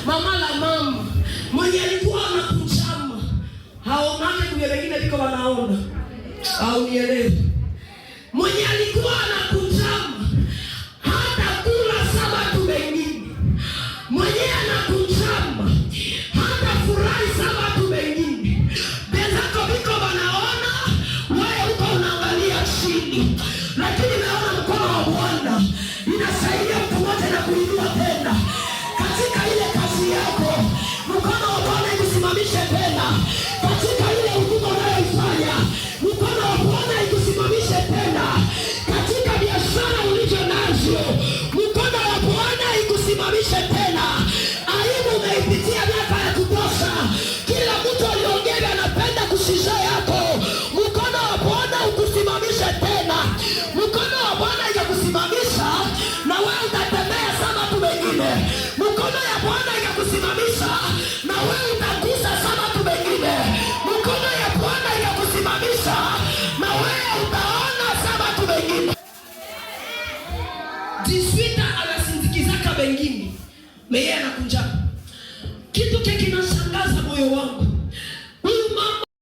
Mama la mama mwenye alikuwa anakuchama haonake kwenye wengine liko wanaona au nielewe. Mwenye alikuwa anakuchama hata kula sabato wengine. Mwenye anakuchama hata furahi sabato wengine. Bezako biko wanaona wewe uko unaangalia chini. Lakini naona mkono wa Bwana inasaidia mtu mmoja na kuinua tena katika ile kazi yako. Mkono wa Bwana ikusimamishe tena katika ile huduma unayoifanya. Mkono wa Bwana ikusimamishe tena katika biashara ulizo nazo. Mkono wa Bwana ikusimamishe tena. Aibu umeipitia miaka ya kutosha. Kila mtu aliongea anapenda kushiza yako. Mkono wa Bwana ukusimamishe tena. Mkono wa Bwana ikakusimamisha na wewe utatembea sabato wengine. Mkono ya Bwana ikakusimamisha na wewe utagusa sabato wengine. Mkono ya Bwana ikakusimamisha na wewe utaona sabato wengine. Diswita anasindikiza wengine. Meye anakunja. Kitu kinashangaza moyo wangu.